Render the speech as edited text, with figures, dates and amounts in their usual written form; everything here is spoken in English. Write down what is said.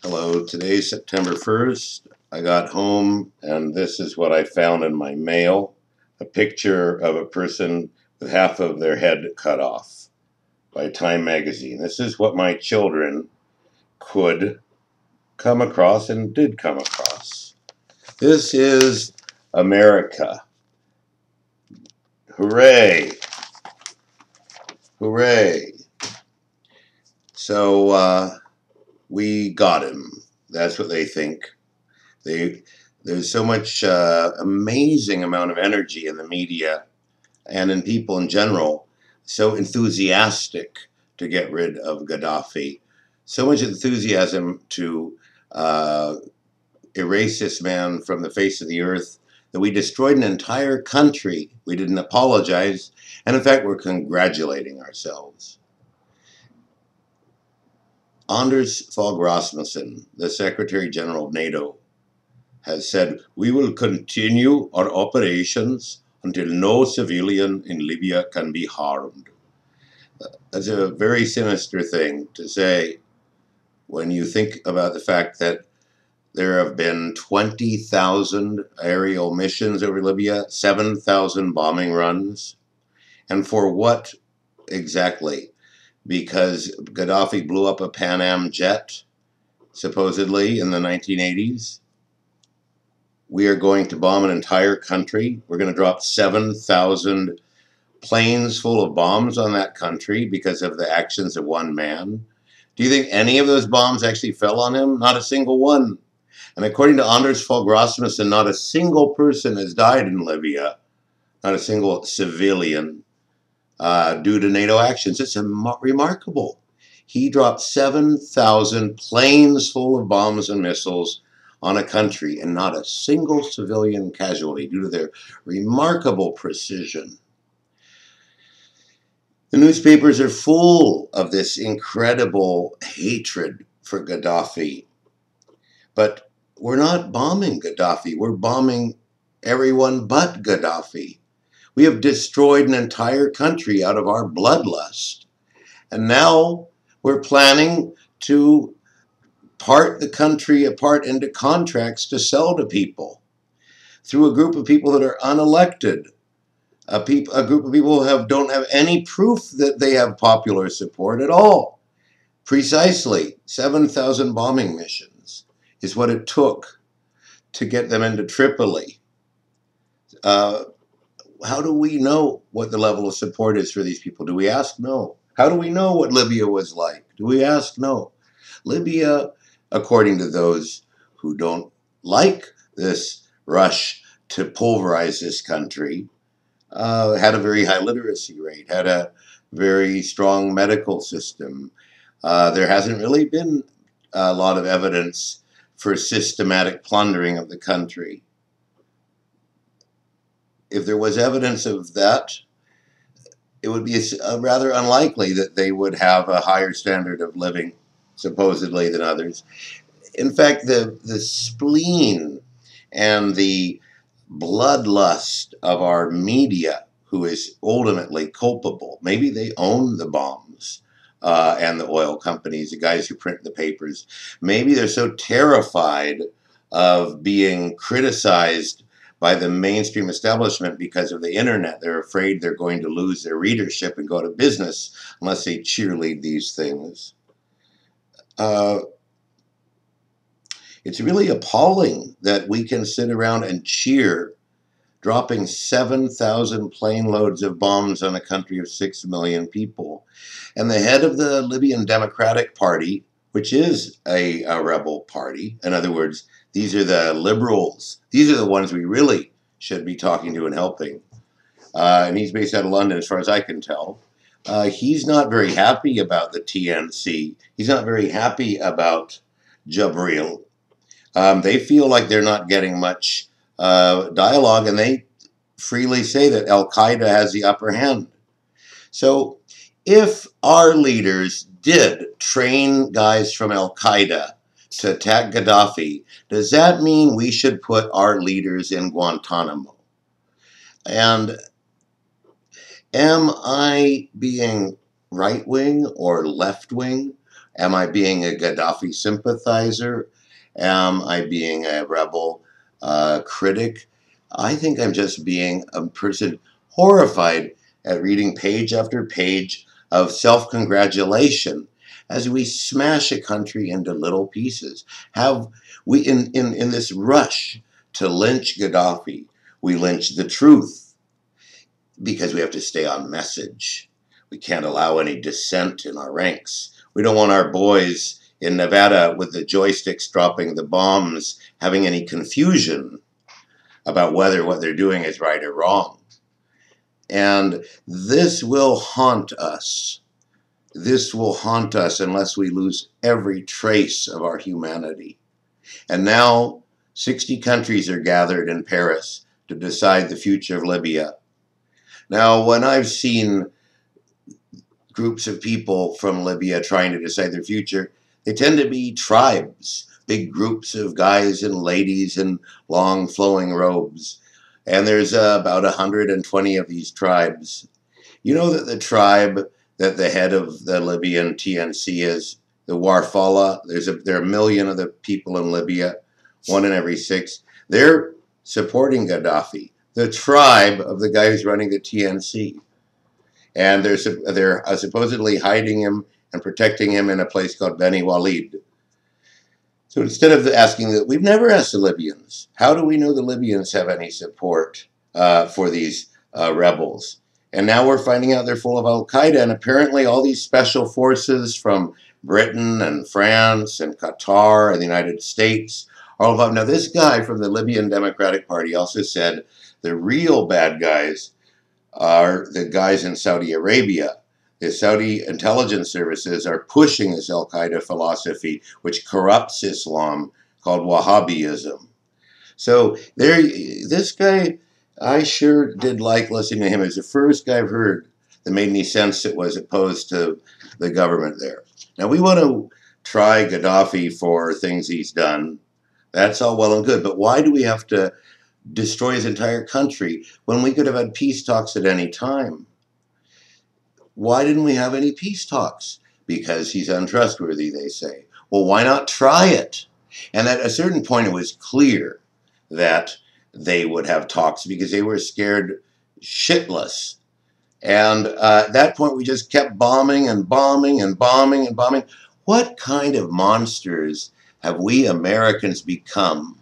Hello, today's September 1st. I got home and this is what I found in my mail. A picture of a person with half of their head cut off by Time magazine. This is what my children could come across and did come across. This is America. Hooray! Hooray! So we got him. That's what they think. There's so much amazing amount of energy in the media and in people in general, so enthusiastic to get rid of Gaddafi. So much enthusiasm to erase this man from the face of the earth that we destroyed an entire country. We didn't apologize, and in fact, we're congratulating ourselves. Anders Fogh Rasmussen, the Secretary General of NATO, has said, "We will continue our operations until no civilian in Libya can be harmed." That's a very sinister thing to say when you think about the fact that there have been 20,000 aerial missions over Libya, 7,000 bombing runs. And for what exactly? Because Gaddafi blew up a Pan Am jet, supposedly, in the 1980s. We are going to bomb an entire country. We're going to drop 7,000 planes full of bombs on that country because of the actions of one man. Do you think any of those bombs actually fell on him? Not a single one. And according to Anders Fogh Rasmussen, not a single person has died in Libya, not a single civilian, due to NATO actions. It's remarkable. He dropped 7,000 planes full of bombs and missiles on a country and not a single civilian casualty due to their remarkable precision. The newspapers are full of this incredible hatred for Gaddafi. But we're not bombing Gaddafi. We're bombing everyone but Gaddafi. We have destroyed an entire country out of our bloodlust. And now we're planning to part the country apart into contracts to sell to people through a group of people that are unelected, a group of people who don't have any proof that they have popular support at all. Precisely 7,000 bombing missions is what it took to get them into Tripoli. How do we know what the level of support is for these people? Do we ask? No. How do we know what Libya was like? Do we ask? No. Libya, according to those who don't like this rush to pulverize this country, had a very high literacy rate, had a very strong medical system. There hasn't really been a lot of evidence for systematic plundering of the country. If there was evidence of that, it would be rather unlikely that they would have a higher standard of living, supposedly, than others. In fact, the spleen and the bloodlust of our media, who is ultimately culpable, maybe they own the bombs and the oil companies, the guys who print the papers, maybe they're so terrified of being criticized by the mainstream establishment because of the internet. They're afraid they're going to lose their readership and go out of business unless they cheerlead these things. It's really appalling that we can sit around and cheer dropping 7,000 plane loads of bombs on a country of 6 million people. And the head of the Libyan Democratic Party, which is a rebel party, in other words, these are the liberals. These are the ones we really should be talking to and helping. And he's based out of London, as far as I can tell. He's not very happy about the TNC. He's not very happy about Jabril. They feel like they're not getting much dialogue, and they freely say that al-Qaeda has the upper hand. So if our leaders did train guys from al-Qaeda to attack Gaddafi, does that mean we should put our leaders in Guantanamo? And am I being right-wing or left-wing? Am I being a Gaddafi sympathizer? Am I being a rebel critic? I think I'm just being a person horrified at reading page after page of self-congratulation as we smash a country into little pieces. Have we, in this rush to lynch Gaddafi, we lynch the truth because we have to stay on message. We can't allow any dissent in our ranks. We don't want our boys in Nevada with the joysticks dropping the bombs having any confusion about whether what they're doing is right or wrong. And this will haunt us. This will haunt us unless we lose every trace of our humanity. And now 60 countries are gathered in Paris to decide the future of Libya. Now, when I've seen groups of people from Libya trying to decide their future, they tend to be tribes, big groups of guys and ladies in long flowing robes. And there's about 120 of these tribes. You know that the tribe that the head of the Libyan TNC is, the warfala, there are 1 million of the people in Libya, 1 in every 6. They're supporting Gaddafi, the tribe of the guy who's running the TNC. And they're supposedly hiding him and protecting him in a place called Beni Walid. So instead of asking that, we've never asked the Libyans, how do we know the Libyans have any support for these rebels? And now we're finding out they're full of al-Qaeda, and apparently all these special forces from Britain and France and Qatar and the United States are all involved. Now this guy from the Libyan Democratic Party also said the real bad guys are the guys in Saudi Arabia. The Saudi intelligence services are pushing this al-Qaeda philosophy, which corrupts Islam, called Wahhabism. So this guy, I sure did like listening to him. It was the first guy I've heard that made any sense that was opposed to the government there. Now, we want to try Gaddafi for things he's done. That's all well and good, but why do we have to destroy his entire country when we could have had peace talks at any time? Why didn't we have any peace talks? Because he's untrustworthy, they say. Well, why not try it? And at a certain point, it was clear that they would have talks because they were scared shitless. And at that point, we just kept bombing and bombing and bombing and bombing. What kind of monsters have we Americans become